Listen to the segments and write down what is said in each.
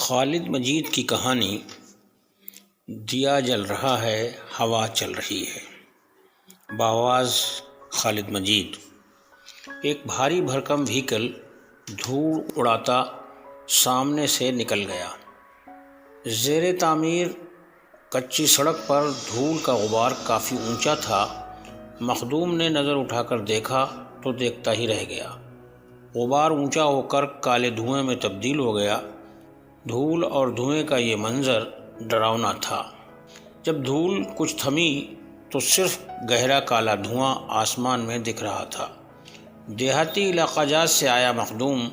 خالد مجید کی کہانی دیا جل رہا ہے ہوا چل رہی ہے بآواز خالد مجید۔ ایک بھاری بھرکم وہیکل دھوڑ اڑاتا سامنے سے نکل گیا۔ زیر تعمیر کچی سڑک پر دھول کا غبار کافی اونچا تھا۔ مخدوم نے نظر اٹھا کر دیکھا تو دیکھتا ہی رہ گیا۔ غبار اونچا ہو کر کالے دھوئیں میں تبدیل ہو گیا۔ دھول اور دھوئیں کا یہ منظر ڈراؤنا تھا۔ جب دھول کچھ تھمی تو صرف گہرا کالا دھواں آسمان میں دکھ رہا تھا۔ دیہاتی علاقہ جات سے آیا مخدوم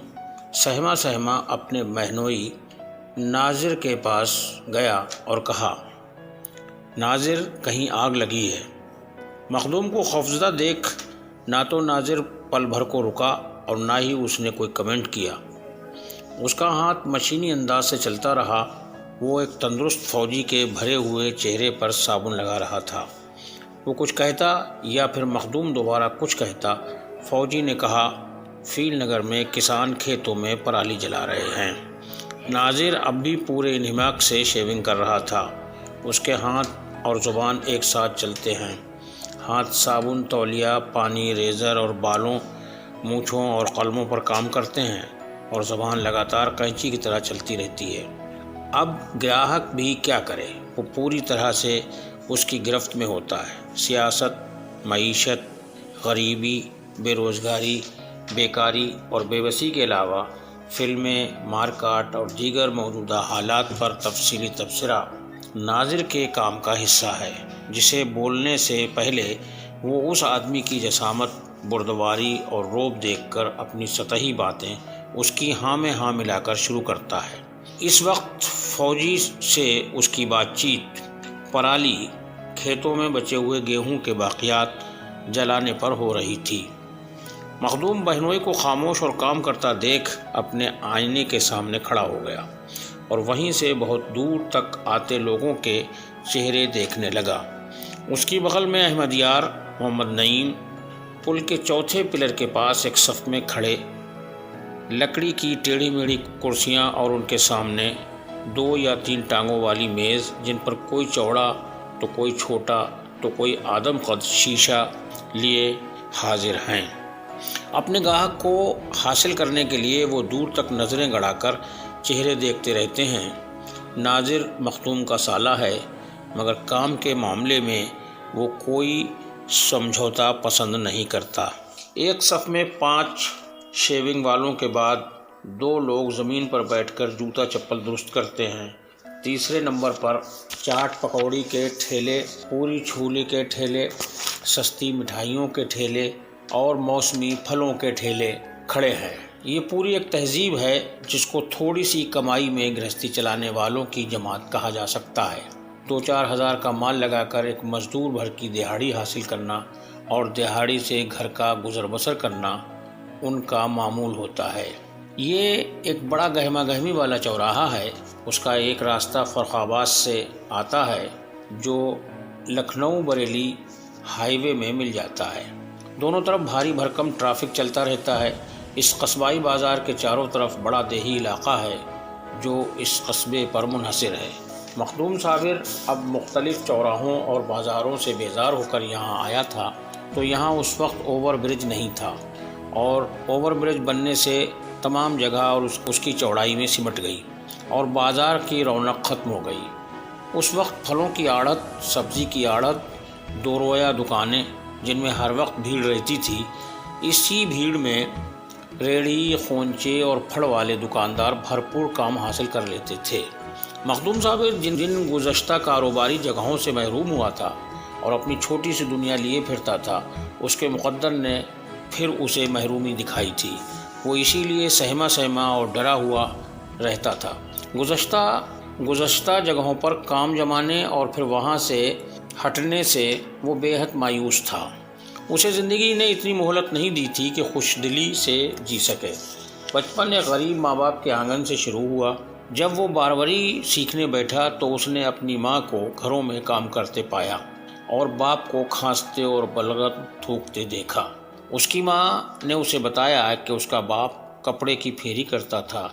سہما سہما اپنے مہنوئی ناظر کے پاس گیا اور کہا، ناظر کہیں آگ لگی ہے۔ مخدوم کو خوفزدہ دیکھ نہ تو ناظر پل بھر کو رکا اور نہ ہی اس نے کوئی کمنٹ کیا۔ اس کا ہاتھ مشینی انداز سے چلتا رہا۔ وہ ایک تندرست فوجی کے بھرے ہوئے چہرے پر صابن لگا رہا تھا۔ وہ کچھ کہتا یا پھر مخدوم دوبارہ کچھ کہتا۔ فوجی نے کہا، فیل نگر میں کسان کھیتوں میں پرالی جلا رہے ہیں۔ ناظر اب بھی پورے انہماک سے شیونگ کر رہا تھا۔ اس کے ہاتھ اور زبان ایک ساتھ چلتے ہیں۔ ہاتھ صابن، تولیہ، پانی، ریزر اور بالوں، مونچھوں اور قلموں پر کام کرتے ہیں اور زبان لگاتار کینچی کی طرح چلتی رہتی ہے۔ اب گراہک بھی کیا کرے، وہ پوری طرح سے اس کی گرفت میں ہوتا ہے۔ سیاست، معیشت، غریبی، بے روزگاری، بیکاری اور بے بسی کے علاوہ فلمیں، مارکاٹ اور دیگر موجودہ حالات پر تفصیلی تبصرہ ناظر کے کام کا حصہ ہے، جسے بولنے سے پہلے وہ اس آدمی کی جسامت، بردباری اور روب دیکھ کر اپنی سطحی باتیں اس کی ہاں میں ہاں ملا کر شروع کرتا ہے۔ اس وقت فوجی سے اس کی بات چیت پرالی، کھیتوں میں بچے ہوئے گیہوں کے باقیات جلانے پر ہو رہی تھی۔ مخدوم بہنوئی کو خاموش اور کام کرتا دیکھ اپنے آئینے کے سامنے کھڑا ہو گیا اور وہیں سے بہت دور تک آتے لوگوں کے چہرے دیکھنے لگا۔ اس کی بغل میں احمد یار، محمد نعیم پل کے چوتھے پلر کے پاس ایک صف میں کھڑے، لکڑی کی ٹیڑھی میڑھی کرسیاں اور ان کے سامنے 2 یا 3 ٹانگوں والی میز، جن پر کوئی چوڑا تو کوئی چھوٹا تو کوئی آدم قد شیشہ لیے حاضر ہیں۔ اپنے گاہک کو حاصل کرنے کے لیے وہ دور تک نظریں گڑا کر چہرے دیکھتے رہتے ہیں۔ ناظر مخدوم کا سالہ ہے، مگر کام کے معاملے میں وہ کوئی سمجھوتا پسند نہیں کرتا۔ ایک صف میں 5 شیونگ والوں کے بعد 2 لوگ زمین پر بیٹھ کر جوتا چپل درست کرتے ہیں۔ تیسرے نمبر پر چاٹ پکوڑی کے ٹھیلے، پوری چھولے کے ٹھیلے، سستی مٹھائیوں کے ٹھیلے اور موسمی پھلوں کے ٹھیلے کھڑے ہیں۔ یہ پوری ایک تہذیب ہے جس کو تھوڑی سی کمائی میں گرہستی چلانے والوں کی جماعت کہا جا سکتا ہے۔ 2-4 ہزار کا مال لگا کر ایک مزدور بھر کی دہاڑی حاصل کرنا اور دہاڑی سے گھر کا گزر بسر کرنا ان کا معمول ہوتا ہے۔ یہ ایک بڑا گہما گہمی والا چوراہا ہے۔ اس کا ایک راستہ فرخ آباد سے آتا ہے جو لکھنؤ بریلی ہائی وے میں مل جاتا ہے۔ دونوں طرف بھاری بھرکم ٹریفک چلتا رہتا ہے۔ اس قصبائی بازار کے چاروں طرف بڑا دیہی علاقہ ہے جو اس قصبے پر منحصر ہے۔ مخدوم صابر اب مختلف چوراہوں اور بازاروں سے بیزار ہو کر یہاں آیا تھا، تو یہاں اس وقت اوور برج نہیں تھا اور اوور برج بننے سے تمام جگہ اور اس کی چوڑائی میں سمٹ گئی اور بازار کی رونق ختم ہو گئی۔ اس وقت پھلوں کی آڑت، سبزی کی آڑت، 2 رویہ دکانیں جن میں ہر وقت بھیڑ رہتی تھی، اسی بھیڑ میں ریڑھی، خونچے اور پھڑ والے دکاندار بھرپور کام حاصل کر لیتے تھے۔ مخدوم صابر جن گزشتہ کاروباری جگہوں سے محروم ہوا تھا اور اپنی چھوٹی سی دنیا لیے پھرتا تھا، اس کے مقدر نے پھر اسے محرومی دکھائی تھی۔ وہ اسی لیے سہما سہما اور ڈرا ہوا رہتا تھا۔ گزشتہ جگہوں پر کام جمانے اور پھر وہاں سے ہٹنے سے وہ بے حد مایوس تھا۔ اسے زندگی نے اتنی مہلت نہیں دی تھی کہ خوش دلی سے جی سکے۔ بچپن ایک غریب ماں باپ کے آنگن سے شروع ہوا۔ جب وہ باروری سیکھنے بیٹھا تو اس نے اپنی ماں کو گھروں میں کام کرتے پایا اور باپ کو کھانستے اور بلغم تھوکتے دیکھا۔ اس کی ماں نے اسے بتایا کہ اس کا باپ کپڑے کی پھیری کرتا تھا،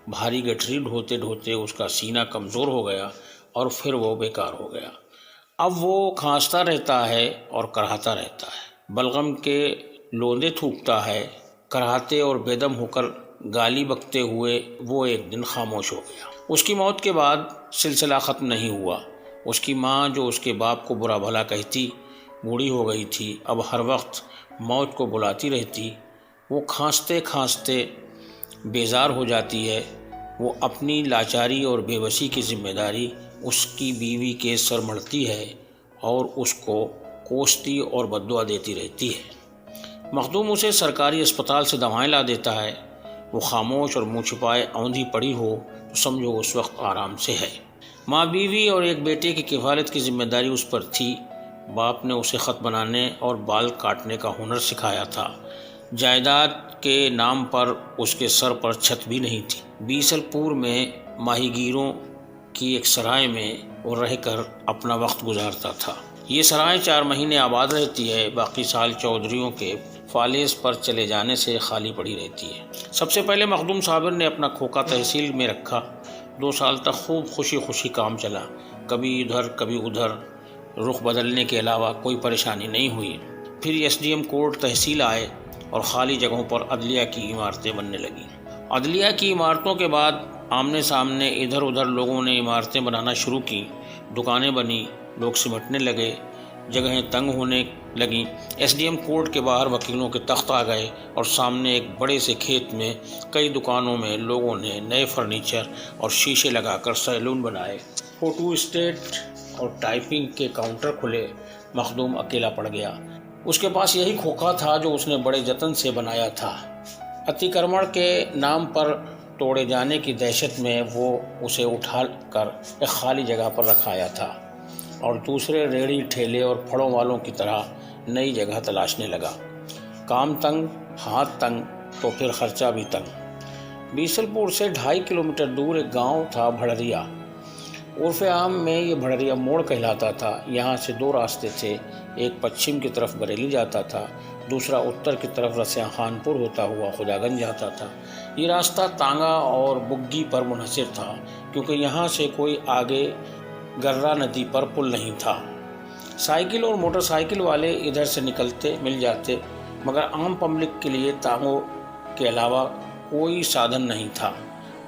بھاری گٹھری ڈھوتے ڈھوتے اس کا سینہ کمزور ہو گیا اور پھر وہ بیکار ہو گیا۔ اب وہ کھانستا رہتا ہے اور کراہتا رہتا ہے، بلغم کے لوندے تھوکتا ہے۔ کراہتے اور بے دم ہو کر گالی بکتے ہوئے وہ ایک دن خاموش ہو گیا۔ اس کی موت کے بعد سلسلہ ختم نہیں ہوا۔ اس کی ماں جو اس کے باپ کو برا بھلا کہتی، بوڑھی ہو گئی تھی، اب ہر وقت موت کو بلاتی رہتی۔ وہ کھانستے کھانستے بیزار ہو جاتی ہے۔ وہ اپنی لاچاری اور بے بسی کی ذمہ داری اس کی بیوی کے سر مڑتی ہے اور اس کو کوستی اور بددعا دیتی رہتی ہے۔ مخدوم اسے سرکاری اسپتال سے دوائیں لا دیتا ہے۔ وہ خاموش اور منہ چھپائے اوندھی پڑی ہو تو سمجھو اس وقت آرام سے ہے۔ ماں بیوی اور ایک بیٹے کی کفالت کی ذمہ داری اس پر تھی۔ باپ نے اسے خط بنانے اور بال کاٹنے کا ہنر سکھایا تھا۔ جائیداد کے نام پر اس کے سر پر چھت بھی نہیں تھی۔ بیسل پور میں ماہی گیروں کی ایک سرائے میں وہ رہ کر اپنا وقت گزارتا تھا۔ یہ سرائے 4 مہینے آباد رہتی ہے، باقی سال چودھریوں کے فالس پر چلے جانے سے خالی پڑی رہتی ہے۔ سب سے پہلے مخدوم صابر نے اپنا کھوکا تحصیل میں رکھا۔ 2 سال تک خوب خوشی خوشی کام چلا، کبھی ادھر کبھی ادھر، رخ بدلنے کے علاوہ کوئی پریشانی نہیں ہوئی۔ پھر SDM کورٹ تحصیل آئے اور خالی جگہوں پر عدلیہ کی عمارتیں بننے لگیں۔ عدلیہ کی عمارتوں کے بعد آمنے سامنے ادھر ادھر لوگوں نے عمارتیں بنانا شروع کی، دکانیں بنی، لوگ سمٹنے لگے، جگہیں تنگ ہونے لگیں۔ SDM کورٹ کے باہر وکیلوں کے تخت آ گئے اور سامنے ایک بڑے سے کھیت میں کئی دکانوں میں لوگوں نے نئے فرنیچر اور شیشے لگا کر سیلون بنائے، فوٹو اسٹیٹ اور ٹائپنگ کے کاؤنٹر کھلے۔ مخدوم اکیلا پڑ گیا۔ اس کے پاس یہی کھوکھا تھا جو اس نے بڑے جتن سے بنایا تھا۔ اتی کرمن کے نام پر توڑے جانے کی دہشت میں وہ اسے اٹھا کر ایک خالی جگہ پر رکھایا تھا اور دوسرے ریڑھی ٹھیلے اور پھڑوں والوں کی طرح نئی جگہ تلاشنے لگا۔ کام تنگ، ہاتھ تنگ، تو پھر خرچہ بھی تنگ۔ بیسل پور سے 2.5 کلومیٹر دور ایک گاؤں تھا، بھڑریا۔ عرف عام میں یہ بھڑریا موڑ کہلاتا تھا۔ یہاں سے 2 راستے تھے، ایک پچھم کی طرف بریلی جاتا تھا، دوسرا اتر کی طرف رسیاں خان پور ہوتا ہوا خدا گنج جاتا تھا۔ یہ راستہ تانگا اور بگی پر منحصر تھا، کیونکہ یہاں سے کوئی آگے گرا ندی پر پل نہیں تھا۔ سائیکل اور موٹر سائیکل والے ادھر سے نکلتے مل جاتے، مگر عام پبلک کے لیے تانگوں کے علاوہ کوئی سادھن نہیں تھا۔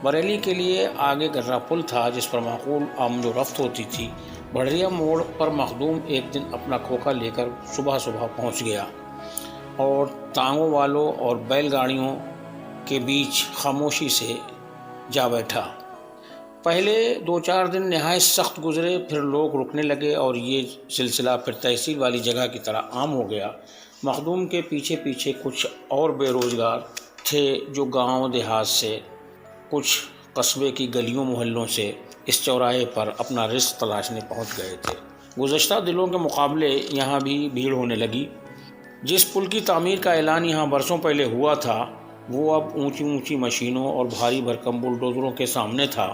بریلی کے لیے آگے گرا پل تھا جس پر معقول آمد و رفت ہوتی تھی۔ بھڑریا موڑ پر مخدوم ایک دن اپنا کھوکا لے کر صبح پہنچ گیا اور تانگوں والوں اور بیل گاڑیوں کے بیچ خاموشی سے جا بیٹھا۔ پہلے 2-4 دن نہایت سخت گزرے، پھر لوگ رکنے لگے اور یہ سلسلہ پھر تحصیل والی جگہ کی طرح عام ہو گیا۔ مخدوم کے پیچھے پیچھے کچھ اور بے روزگار تھے جو گاؤں دیہات سے، کچھ قصبے کی گلیوں محلوں سے اس چوراہے پر اپنا رزق تلاشنے پہنچ گئے تھے۔ گزشتہ دنوں کے مقابلے یہاں بھی بھیڑ ہونے لگی۔ جس پل کی تعمیر کا اعلان یہاں برسوں پہلے ہوا تھا، وہ اب اونچی اونچی مشینوں اور بھاری بھرکم بلڈوزروں کے سامنے تھا۔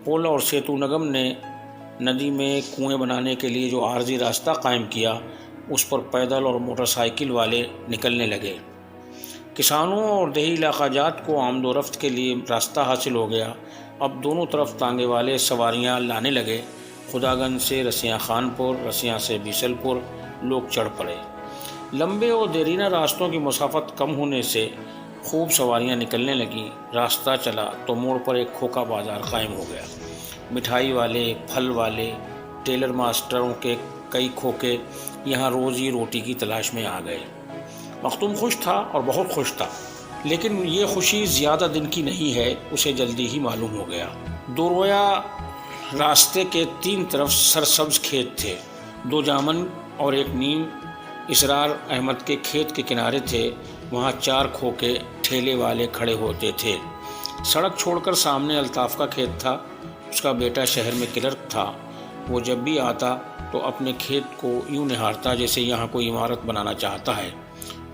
پل اور سیتو نگم نے ندی میں کنویں بنانے کے لیے جو عارضی راستہ قائم کیا، اس پر پیدل اور موٹر سائیکل والے نکلنے لگے۔ کسانوں اور دیہی علاقہ جات کو آمد و رفت کے لیے راستہ حاصل ہو گیا۔ اب دونوں طرف تانگے والے سواریاں لانے لگے۔ خدا گنج سے رسیاں خان پور، رسیاں سے بیسل پور لوگ چڑھ پڑے۔ لمبے اور دیرینہ راستوں کی مسافت کم ہونے سے خوب سواریاں نکلنے لگیں۔ راستہ چلا تو موڑ پر ایک کھوکا بازار قائم ہو گیا۔ مٹھائی والے، پھل والے، ٹیلر ماسٹروں کے کئی کھوکے یہاں روزی روٹی کی تلاش میں آ گئے۔ مخدوم خوش تھا اور بہت خوش تھا، لیکن یہ خوشی زیادہ دن کی نہیں ہے، اسے جلدی ہی معلوم ہو گیا۔ دورویا راستے کے 3 طرف سرسبز کھیت تھے۔ 2 جامن اور ایک نیم اسرار احمد کے کھیت کے کنارے تھے۔ وہاں 4 کھوکے ٹھیلے والے کھڑے ہوتے تھے۔ سڑک چھوڑ کر سامنے الطاف کا کھیت تھا۔ اس کا بیٹا شہر میں کلرک تھا۔ وہ جب بھی آتا تو اپنے کھیت کو یوں نہارتا جیسے یہاں کوئی عمارت بنانا چاہتا ہے۔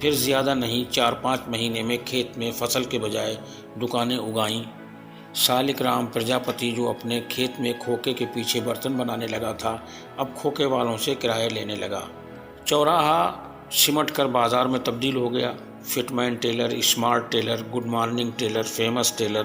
پھر زیادہ نہیں 4-5 مہینے میں کھیت میں فصل کے بجائے دکانیں اگائیں۔ سالک رام پرجاپتی جو اپنے کھیت میں کھوکے کے پیچھے برتن بنانے لگا تھا، اب کھوکے والوں سے کرایہ لینے لگا۔ چوراہا سمٹ کر بازار میں تبدیل ہو گیا۔ Fit man tailor, smart tailor, good morning tailor, famous tailor,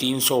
300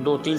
2-3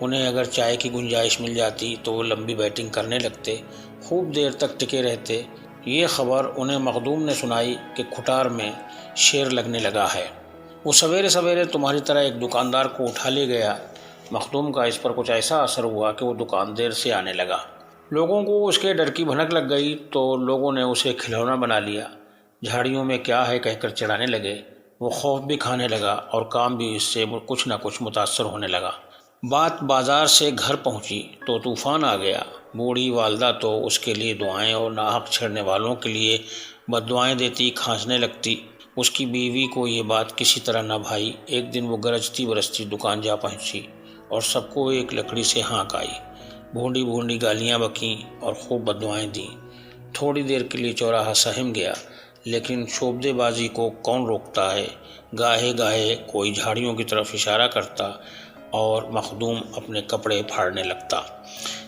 انہیں اگر چائے کی گنجائش مل جاتی تو وہ لمبی بیٹنگ کرنے لگتے، خوب دیر تک ٹکے رہتے۔ یہ خبر انہیں مخدوم نے سنائی کہ کھٹار میں شیر لگنے لگا ہے۔ وہ سویرے سویرے تمہاری طرح ایک دکاندار کو اٹھا لے گیا۔ مخدوم کا اس پر کچھ ایسا اثر ہوا کہ وہ دکان دیر سے آنے لگا۔ لوگوں کو اس کے ڈر کی بھنک لگ گئی تو لوگوں نے اسے کھلونا بنا لیا، جھاڑیوں میں کیا ہے کہہ کر چڑھانے لگے۔ وہ خوف بھی کھانے لگا اور کام بھی اس سے کچھ نہ کچھ متاثر ہونے لگا۔ بات بازار سے گھر پہنچی تو طوفان آ گیا۔ بوڑھی والدہ تو اس کے لیے دعائیں اور ناحق چھڑنے والوں کے لیے بد دعائیں دیتی، کھانسنے لگتی۔ اس کی بیوی کو یہ بات کسی طرح نہ بھائی۔ ایک دن وہ گرجتی برستی دکان جا پہنچی اور سب کو ایک لکڑی سے ہانک آئی، بھونڈی بھونڈی گالیاں بکیں اور خوب بد دعائیں دیں۔ تھوڑی دیر کے لیے چوراہا سہم گیا، لیکن شوبدے بازی کو کون روکتا ہے؟ گاہے گاہے کوئی جھاڑیوں کی طرف اشارہ کرتا اور مخدوم اپنے کپڑے پھاڑنے لگتا۔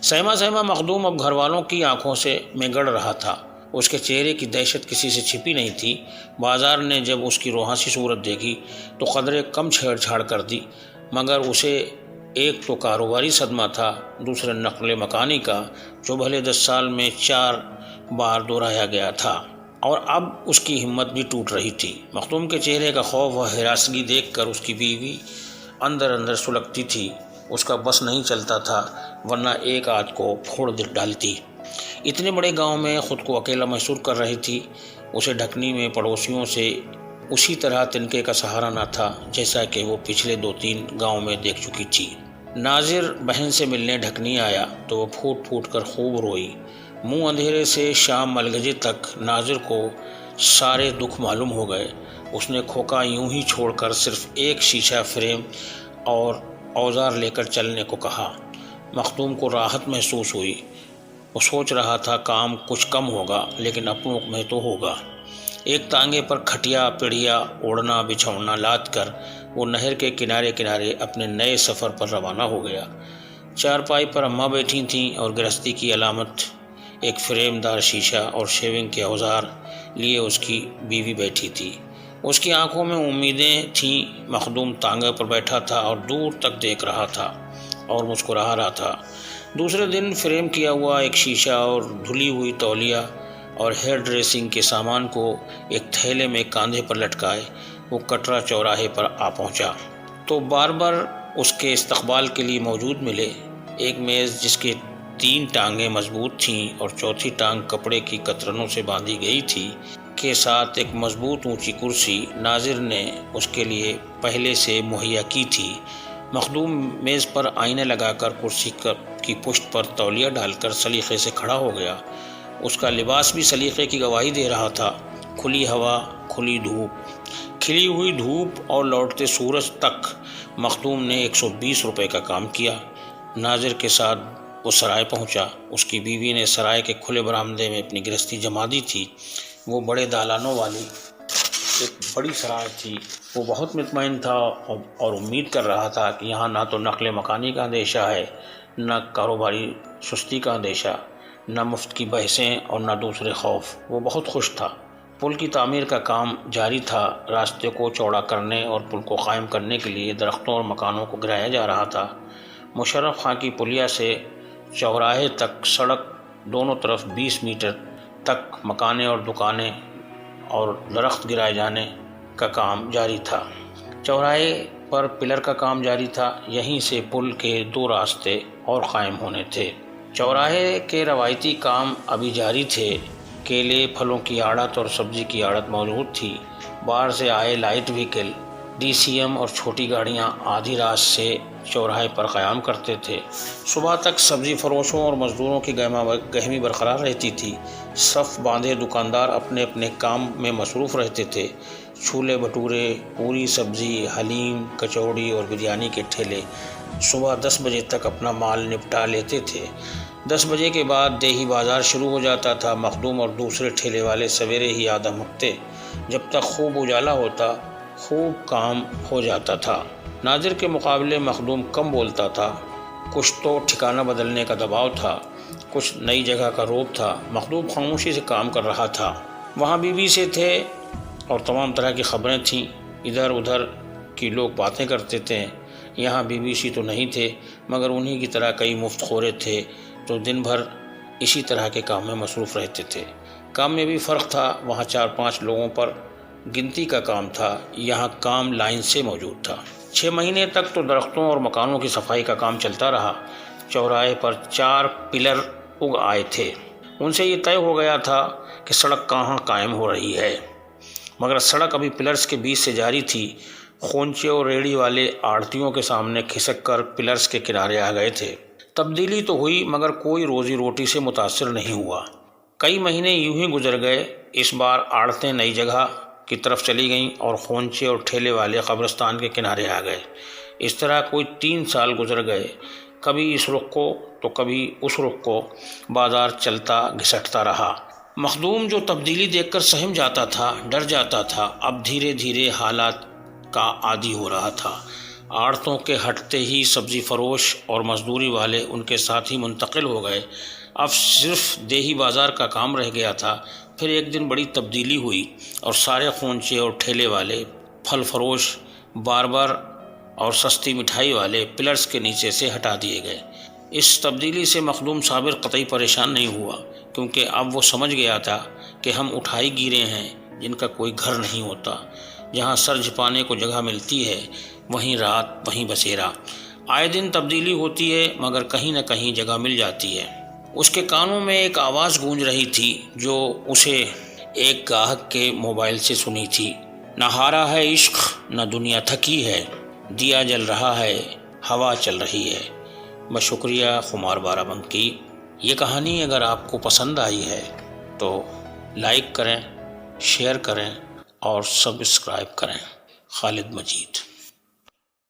سہما سہما مخدوم اب گھر والوں کی آنکھوں سے میں گڑ رہا تھا۔ اس کے چہرے کی دہشت کسی سے چھپی نہیں تھی۔ بازار نے جب اس کی روحانسی صورت دیکھی تو قدرے کم چھیڑ چھاڑ کر دی، مگر اسے ایک تو کاروباری صدمہ تھا، دوسرے نقل مکانی کا، جو بھلے 10 سال میں 4 بار دہرایا گیا تھا، اور اب اس کی ہمت بھی ٹوٹ رہی تھی۔ مخدوم کے چہرے کا خوف و ہراسگی دیکھ کر اس کی بیوی اندر اندر سلگتی تھی۔ اس کا بس نہیں چلتا تھا، ورنہ ایک آدھ کو پھوڑ ڈالتی۔ اتنے بڑے گاؤں میں خود کو اکیلا محسوس کر رہی تھی۔ اسے ڈھکنی میں پڑوسیوں سے اسی طرح تنکے کا سہارا نہ تھا جیسا کہ وہ پچھلے 2-3 گاؤں میں دیکھ چکی تھی۔ ناظر بہن سے ملنے ڈھکنی آیا تو وہ پھوٹ پھوٹ کر خوب روئی۔ منہ اندھیرے سے شام ملگجے تک ناظر کو سارے دکھ معلوم ہو گئے۔ اس نے کھوکا یوں ہی چھوڑ کر صرف ایک شیشہ فریم اور اوزار لے کر چلنے کو کہا۔ مخدوم کو راحت محسوس ہوئی۔ وہ سوچ رہا تھا کام کچھ کم ہوگا لیکن اپنوں میں تو ہوگا۔ ایک تانگے پر کھٹیا پڑیا اوڑھنا بچھونا لاد کر وہ نہر کے کنارے کنارے اپنے نئے سفر پر روانہ ہو گیا۔ چارپائی پر اماں بیٹھی تھیں اور گرہستی کی علامت ایک فریم دار شیشہ اور شیونگ کے اوزار لیے اس کی بیوی بیٹھی تھی۔ اس کی آنکھوں میں امیدیں تھیں۔ مخدوم تانگے پر بیٹھا تھا اور دور تک دیکھ رہا تھا اور مسکرا رہا تھا۔ دوسرے دن فریم کیا ہوا ایک شیشہ اور دھلی ہوئی تولیہ اور ہیئر ڈریسنگ کے سامان کو ایک تھیلے میں کاندھے پر لٹکائے وہ کٹرا چوراہے پر آ پہنچا تو باربر اس کے استقبال کے لیے موجود ملے۔ ایک میز جس کے 3 ٹانگیں مضبوط تھیں اور چوتھی ٹانگ کپڑے کی کترنوں سے باندھی گئی تھی کے ساتھ ایک مضبوط اونچی کرسی ناظر نے اس کے لیے پہلے سے مہیا کی تھی۔ مخدوم میز پر آئینے لگا کر کرسی کی پشت پر تولیہ ڈال کر سلیقے سے کھڑا ہو گیا۔ اس کا لباس بھی سلیقے کی گواہی دے رہا تھا۔ کھلی ہوا، کھلی دھوپ، کھلی ہوئی دھوپ اور لوٹتے سورج تک مخدوم نے 120 روپے کا کام کیا۔ ناظر کے ساتھ وہ سرائے پہنچا۔ اس کی بیوی نے سرائے کے کھلے برآمدے میں اپنی گرہستی جما دی تھی۔ وہ بڑے دالانوں والی ایک بڑی سرائے تھی۔ وہ بہت مطمئن تھا اور امید کر رہا تھا کہ یہاں نہ تو نقل مکانی کا اندیشہ ہے، نہ کاروباری سستی کا اندیشہ، نہ مفت کی بحثیں اور نہ دوسرے خوف۔ وہ بہت خوش تھا۔ پل کی تعمیر کا کام جاری تھا۔ راستے کو چوڑا کرنے اور پل کو قائم کرنے کے لیے درختوں اور مکانوں کو گرایا جا رہا تھا۔ مشرف خان کی پلیا سے چوراہے تک سڑک دونوں طرف 20 میٹر تک مکانیں اور دکانیں اور درخت گرائے جانے کا کام جاری تھا۔ چوراہے پر پلر کا کام جاری تھا۔ یہیں سے پل کے 2 راستے اور قائم ہونے تھے۔ چوراہے کے روایتی کام ابھی جاری تھے۔ کیلے، پھلوں کی آڑت اور سبزی کی آڑت موجود تھی۔ باہر سے آئے light vehicle, D C M اور چھوٹی گاڑیاں آدھی رات سے چوراہے پر قیام کرتے تھے۔ صبح تک سبزی فروشوں اور مزدوروں کی گہمی برقرار رہتی تھی۔ صف باندھے دکاندار اپنے اپنے کام میں مصروف رہتے تھے۔ چھولے بھٹورے، پوری سبزی، حلیم، کچوڑی اور بریانی کے ٹھیلے صبح 10 بجے تک اپنا مال نپٹا لیتے تھے۔ 10 بجے کے بعد دیہی بازار شروع ہو جاتا تھا۔ مخدوم اور دوسرے ٹھیلے والے سویرے ہی آدم اٹھتے۔ جب تک خوب اجالا ہوتا خوب کام ہو جاتا تھا۔ ناظر کے مقابلے مخدوم کم بولتا تھا۔ کچھ تو ٹھکانہ بدلنے کا دباؤ تھا، کچھ نئی جگہ کا روب تھا۔ مخدوم خاموشی سے کام کر رہا تھا۔ وہاں بیوی سے تھے اور تمام طرح کی خبریں تھیں۔ ادھر ادھر کی لوگ باتیں کرتے تھے۔ یہاں BBC تو نہیں تھے، مگر انہی کی طرح کئی مفت خورے تھے جو دن بھر اسی طرح کے کام میں مصروف رہتے تھے۔ کام میں بھی فرق تھا، وہاں 4-5 لوگوں پر گنتی کا کام تھا، یہاں کام لائن سے موجود تھا۔ 6 مہینے تک تو درختوں اور مکانوں کی صفائی کا کام چلتا رہا۔ چوراہے پر 4 پلر اگ آئے تھے، ان سے یہ طے ہو گیا تھا کہ سڑک کہاں قائم ہو رہی ہے، مگر سڑک ابھی پلرز کے بیچ سے جاری تھی۔ خونچے اور ریڑھی والے آڑھتیوں کے سامنے کھسک کر پلرز کے کنارے آ گئے تھے۔ تبدیلی تو ہوئی مگر کوئی روزی روٹی سے متاثر نہیں ہوا۔ کئی مہینے یوں ہی گزر گئے۔ اس بار آڑھتیں نئی جگہ کی طرف چلی گئیں اور خونچے اور ٹھیلے والے قبرستان کے کنارے آ گئے۔ اس طرح کوئی 3 سال گزر گئے، کبھی اس رخ کو تو کبھی اس رخ کو بازار چلتا گھسٹتا رہا۔ مخدوم جو تبدیلی دیکھ کر سہم جاتا تھا، ڈر جاتا تھا، اب دھیرے دھیرے حالات کا عادی ہو رہا تھا۔ آڑھتوں کے ہٹتے ہی سبزی فروش اور مزدوری والے ان کے ساتھ ہی منتقل ہو گئے، اب صرف دیہی بازار کا کام رہ گیا تھا۔ پھر ایک دن بڑی تبدیلی ہوئی اور سارے خونچے اور ٹھیلے والے، پھل فروش، باربر اور سستی مٹھائی والے پلرز کے نیچے سے ہٹا دیے گئے۔ اس تبدیلی سے مخدوم صابر قطعی پریشان نہیں ہوا، کیونکہ اب وہ سمجھ گیا تھا کہ ہم اٹھائی گیرے ہیں جن کا کوئی گھر نہیں ہوتا۔ جہاں سر جھپانے کو جگہ ملتی ہے، وہیں رات، وہیں بسیرا۔ آئے دن تبدیلی ہوتی ہے مگر کہیں نہ کہیں جگہ مل جاتی ہے۔ اس کے کانوں میں ایک آواز گونج رہی تھی جو اسے ایک گاہک کے موبائل سے سنی تھی۔ نہ ہارا ہے عشق، نہ دنیا تھکی ہے، دیا جل رہا ہے، ہوا چل رہی ہے۔ بشکریہ خمار بارہ بنکی۔ یہ کہانی اگر آپ کو پسند آئی ہے تو لائک کریں، شیئر کریں اور سبسکرائب کریں۔ خالد مجید۔